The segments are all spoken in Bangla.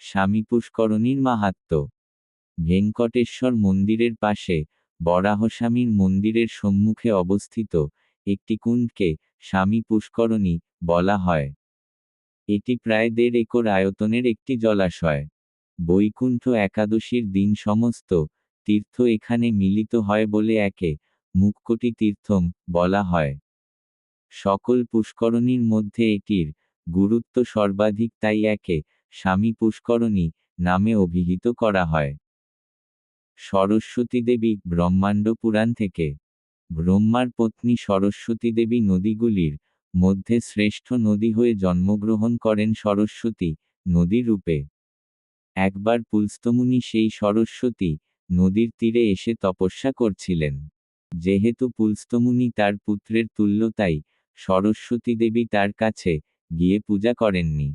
স্বামী পুষ্করণীর মাহাত্ম্য। ভেঙ্কটেশ্বর মন্দিরের পাশে বরাহস্বামীর মন্দিরের সম্মুখে অবস্থিত একটি কুণ্ডকে স্বামী পুষ্করণী বলা হয়। এটি প্রায় 1.5 একর আয়তনের একটি জলাশয়। বৈকুণ্ঠ একাদশীর দিন সমস্ত তীর্থ এখানে মিলিত হয় বলে একে মুক্কোটি তীর্থম বলা হয়। সকল পুষ্করণীর মধ্যে এটির গুরুত্ব সর্বাধিক, তাই একে স্বামী পুষ্করণী নামে অভিহিত করা হয়। সরস্বতী দেবী ব্রহ্মাণ্ড পুরাণ থেকে। ব্রহ্মার পত্নী সরস্বতী দেবী নদীগুলির মধ্যে শ্রেষ্ঠ নদী হয়ে জন্মগ্রহণ করেন সরস্বতী নদী রূপে। একবার পুলস্তমুনি সেই সরস্বতী নদীর তীরে এসে তপস্যা করছিলেন। যেহেতু পুলস্তমুনি তার পুত্রের তুল্য, তাই সরস্বতী দেবী তার কাছে গিয়ে পূজা করেননি।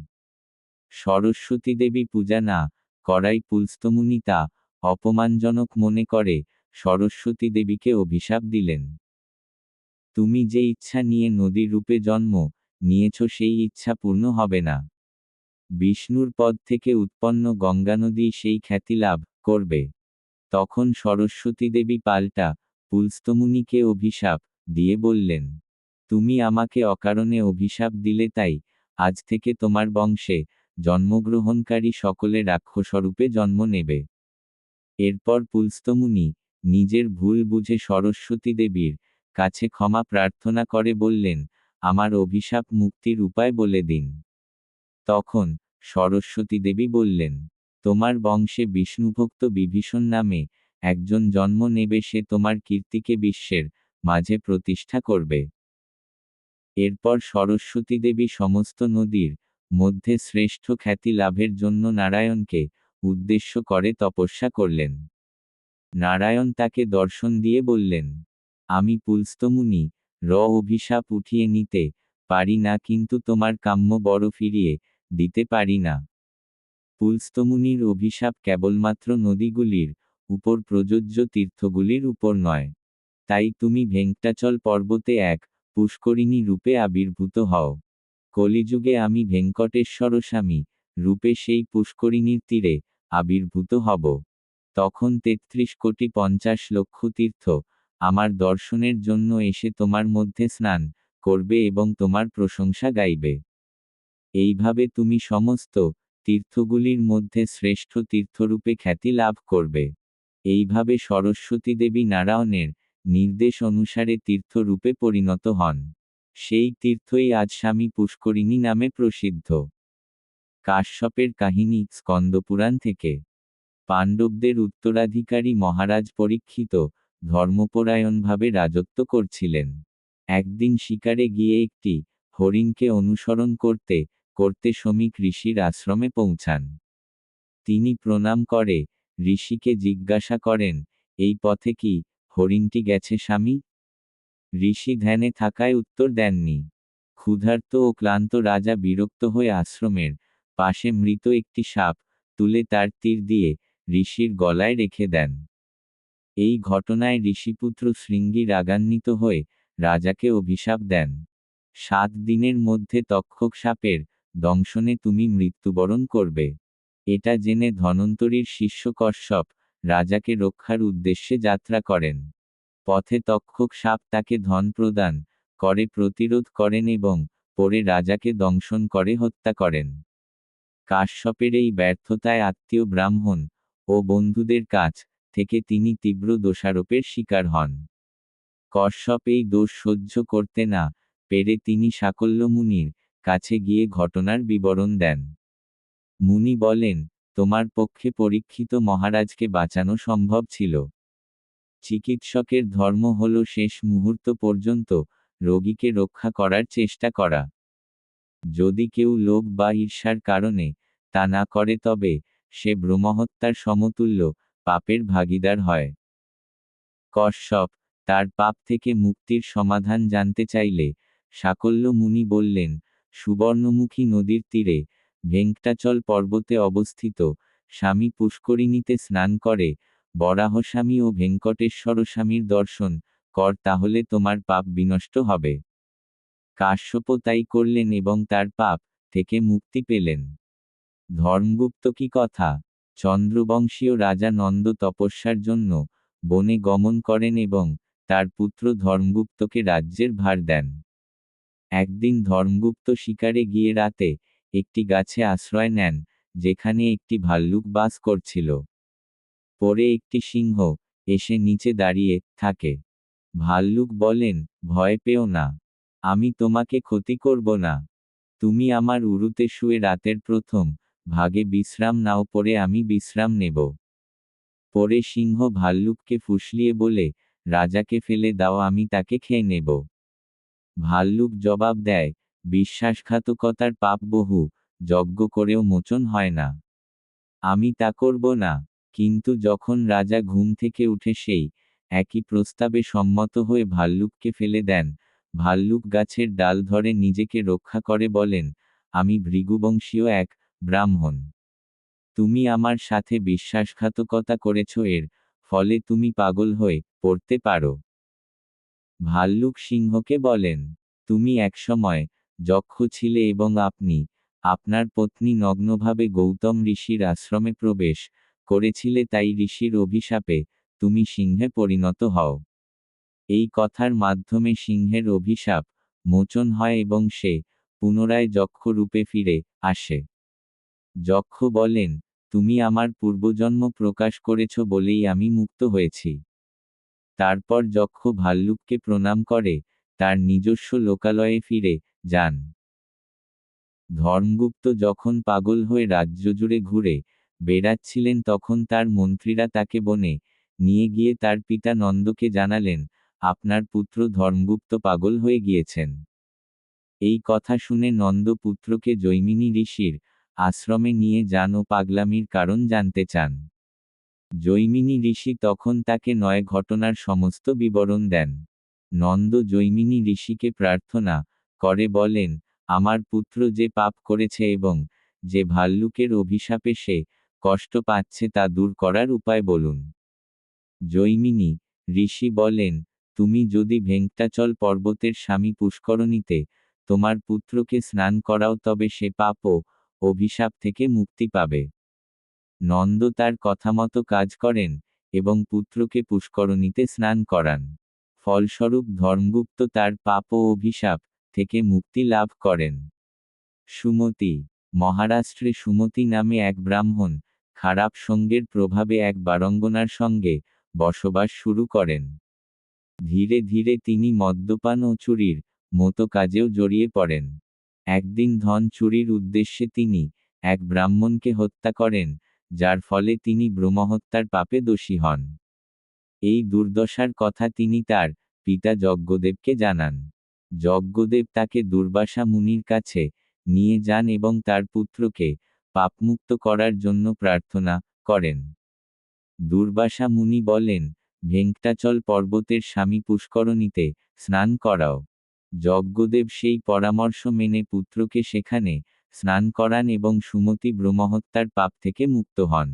সরস্বতী দেবী পূজা না করাই পুলস্তমুনি তা অপমানজনক মনে করে সরস্বতী দেবীকে অভিশাপ দিলেন। তুমি যে ইচ্ছা নিয়ে নদী রূপে জন্ম নিয়েছ সেই ইচ্ছা পূর্ণ হবে না। বিষ্ণুর পদ থেকে উৎপন্ন গঙ্গানদী সেই খ্যাতি লাভ করবে। তখন সরস্বতী দেবী পাল্টা পুলস্তমুনিকে অভিশাপ দিয়ে বললেন, তুমি আমাকে অকারণে অভিশাপ দিলে, তাই আজ থেকে তোমার বংশে জন্মগ্রহণকারী সকলে রাক্ষসরূপে জন্ম নেবে। এরপর পুলস্তমুনি নিজের ভুল বুঝে সরস্বতী দেবীর কাছে ক্ষমা প্রার্থনা করে বললেন, আমার অভিশাপ মুক্তির উপায় বলে দিন। তখন সরস্বতী দেবী বললেন, তোমার বংশে বিষ্ণুভক্ত বিভীষণ নামে একজন জন্ম নেবে, সে তোমার কীর্তিকে বিশ্বের মাঝে প্রতিষ্ঠা করবে। এরপর সরস্বতী দেবী সমস্ত নদীর মধ্যে শ্রেষ্ঠ খ্যাতি লাভের জন্য নারায়ণকে উদ্দেশ্য করে তপস্যা করলেন। নারায়ণ তাকে দর্শন দিয়ে বললেন, আমি পুলস্তমুনি অভিশাপ উঠিয়ে নিতে পারি না, কিন্তু তোমার কাম্য বর ফিরিয়ে দিতে পারি না। পুলস্তমুনির অভিশাপ কেবলমাত্র নদীগুলির উপর প্রযোজ্য, তীর্থগুলির উপর নয়। তাই তুমি ভেঙ্কটাচল পর্বতে এক পুষ্করিণী রূপে আবির্ভূত হও। কলিযুগে আমি ভেঙ্কটেশ্বর স্বামী রূপে সেই পুষ্করিণীর তীরে আবির্ভূত হব। তখন 33,50,00,000 তীর্থ আমার দর্শনের জন্য এসে তোমার মধ্যে স্নান করবে এবং তোমার প্রশংসা গাইবে। এইভাবে তুমি সমস্ত তীর্থগুলির মধ্যে শ্রেষ্ঠ তীর্থরূপে খ্যাতি লাভ করবে। এইভাবে সরস্বতী দেবী নারায়ণের নির্দেশ অনুসারে তীর্থরূপে পরিণত হন। সেই তীর্থই আজ স্বামী পুষ্করিণী নামে প্রসিদ্ধ। কাশ্যপের কাহিনী স্কন্দপুরাণ থেকে। পাণ্ডবদের উত্তরাধিকারী মহারাজ পরীক্ষিত ধর্মপরায়ণভাবে রাজত্ব করছিলেন। একদিন শিকারে গিয়ে একটি হরিণকে অনুসরণ করতে করতে শমীক ঋষির আশ্রমে পৌঁছান। তিনি প্রণাম করে ঋষিকে জিজ্ঞাসা করেন, এই পথে কি হরিণটি গেছে স্বামী? ঋষি ধ্যানে থাকায় উত্তর দেননি। ক্ষুধার্ত ও ক্লান্ত রাজা বিরক্ত হয়ে আশ্রমের পাশে মৃত একটি সাপ তুলে তার তীর দিয়ে ঋষির গলায় রেখে দেন। এই ঘটনায় ঋষিপুত্র শৃঙ্গী রাগান্বিত হয়ে রাজাকে অভিশাপ দেন, 7 দিনের মধ্যে তক্ষক সাপের দংশনে তুমি মৃত্যুবরণ করবে। এটা জেনে ধনন্তরীর শিষ্য কশ্যপ রাজাকে রক্ষার উদ্দেশ্যে যাত্রা করেন। পথে তক্ষক সাপ তাকে ধন প্রদান করে প্রতিরোধ করেন এবং পরে রাজাকে দংশন করে হত্যা করেন। কাশ্যপের এই ব্যর্থতায় আত্মীয় ব্রাহ্মণ ও বন্ধুদের কাছ থেকে তিনি তীব্র দোষারোপের শিকার হন। কশ্যপ এই দোষ সহ্য করতে না পেরে তিনি সাকল্য মুনির কাছে গিয়ে ঘটনার বিবরণ দেন। মুনি বলেন, তোমার পক্ষে পরীক্ষিত মহারাজকে বাঁচানো সম্ভব ছিল। চিকিৎসকের ধর্ম হল শেষ মুহূর্ত পর্যন্ত রোগীকে রক্ষা করার চেষ্টা করা। যদি কেউ লোভ বা ঈর্ষার কারণে তা না করে, তবে সে ব্রহ্মহত্যার সমতুল্য পাপের ভাগীদার হয়। কশ্যপ তার পাপ থেকে মুক্তির সমাধান জানতে চাইলে সাকল্য মুনি বললেন, সুবর্ণমুখী নদীর তীরে ভেঙ্কটাচল পর্বতে অবস্থিত স্বামী পুষ্করিণীতে স্নান করে বরাহস্বামী ও ভেঙ্কটেশ্বর স্বামীর দর্শন কর, তাহলে তোমার পাপ বিনষ্ট হবে। কাশ্যপ তাই করলেন এবং তার পাপ থেকে মুক্তি পেলেন। ধর্মগুপ্ত কি কথা! চন্দ্রবংশীয় রাজা নন্দ তপস্যার জন্য বনে গমন করেন এবং তার পুত্র ধর্মগুপ্তকে রাজ্যের ভার দেন। একদিন ধর্মগুপ্ত শিকারে গিয়ে রাতে একটি গাছে আশ্রয় নেন, যেখানে একটি ভাল্লুক বাস করছিল। পরে একটি সিংহ এসে নিচে দাঁড়িয়ে থাকে। ভাল্লুক বলেন, ভয় পেও না, আমি তোমাকে ক্ষতি করব না। তুমি আমার উরুতে শুয়ে রাতের প্রথম ভাগে বিশ্রাম নাও, পরে আমি বিশ্রাম নেব। পরে সিংহ ভাল্লুককে ফুসলিয়ে বলে, রাজাকে ফেলে দাও, আমি তাকে খেয়ে নেব। ভাল্লুক জবাব দেয়, বিশ্বাসঘাতকতার পাপ বহু যজ্ঞ করেও মোচন হয় না, আমি তা করব না। কিন্তু যখন রাজা ঘুম থেকে উঠে সেই একই প্রস্তাবে সম্মত হয়ে ভাল্লুককে ফেলে দেন। ভাল্লুক গাছের ডাল ধরে নিজেকে রক্ষা করে বলেন, আমি ভৃগুবংশীয় এক ব্রাহ্মণ। তুমি আমার সাথে বিশ্বাসঘাতকতা করেছ, এর ফলে তুমি পাগল হয়ে পড়তে পারো। ভাল্লুক সিংহকে বলেন, তুমি একসময় যক্ষ ছিলে এবং আপনি আপনার পত্নী নগ্নভাবে গৌতম ঋষির আশ্রমে প্রবেশ করেছিলে, তাই ঋষির অভিশাপে তুমি সিংহে পরিণত হও। এই কথার মাধ্যমে সিংহের অভিশাপ মোচন হয় এবং সে পুনরায় যক্ষ রূপে ফিরে আসে। যক্ষ বলেন, তুমি আমার পূর্বজন্ম প্রকাশ করেছ বলেই আমি মুক্ত হয়েছি। তারপর যক্ষ ভাল্লুককে প্রণাম করে তার নিজস্ব লোকালয়ে ফিরে যান। ধর্মগুপ্ত যখন পাগল হয়ে রাজ্য জুড়ে ঘুরে বেড়াচ্ছিলেন, তখন তার মন্ত্রীরা তাকে বনে নিয়ে গিয়ে তার পিতা নন্দকে জানালেন, আপনার পুত্র ধর্মগুপ্ত পাগল হয়ে গিয়েছেন। এই কথা শুনে নন্দ পুত্রকে জৈমিনী ঋষির আশ্রমে নিয়ে যান ও পাগলামির কারণ জানতে চান। জৈমিনী ঋষি তখন তাকে 9 ঘটনার সমস্ত বিবরণ দেন। নন্দ জৈমিনী ঋষিকে প্রার্থনা করে বলেন, আমার পুত্র যে পাপ করেছে এবং যে ভাল্লুকের অভিশাপে সে কষ্ট পাচ্ছে তা দূর করার উপায় বলুন। জৈমিনী ঋষি বলেন, তুমি যদি ভেঙ্কটাচল পর্বতের স্বামী পুষ্করণীতে তোমার পুত্রকে স্নান করাও, তবে সে পাপ ও অভিশাপ থেকে মুক্তি পাবে। নন্দ তার কথামতো কাজ করেন এবং পুত্রকে পুষ্করণীতে স্নান করান। ফলস্বরূপ ধর্মগুপ্ত তার পাপ ও অভিশাপ থেকে মুক্তি লাভ করেন। সুমতি। মহারাষ্ট্রে সুমতি নামে এক ব্রাহ্মণ খারাপ সঙ্গের প্রভাবে এক বারঙ্গনার সঙ্গে বসবাস শুরু করেন। ধীরে ধীরে তিনি মদ্যপান ও চুরির মতো কাজেও জড়িয়ে পড়েন। একদিন ধন চুরির উদ্দেশ্যে তিনি এক ব্রাহ্মণকে হত্যা করেন, যার ফলে তিনি ব্রহ্মহত্যার পাপে দোষী হন। এই দুর্দশার কথা তিনি তার পিতা যজ্ঞদেবকে জানান। যজ্ঞদেব তাকে দুর্বাসা মুনির কাছে নিয়ে যান এবং তার পুত্রকে পাপমুক্ত করার জন্য প্রার্থনা করেন। দুর্বাসা মুনি বলেন, ভেঙ্কটাচল পর্বতের স্বামী পুষ্করণীতে স্নান করাও। যজ্ঞদেব সেই পরামর্শ মেনে পুত্রকে সেখানে স্নান করান এবং সুমতি ব্রহ্মহত্যার পাপ থেকে মুক্ত হন।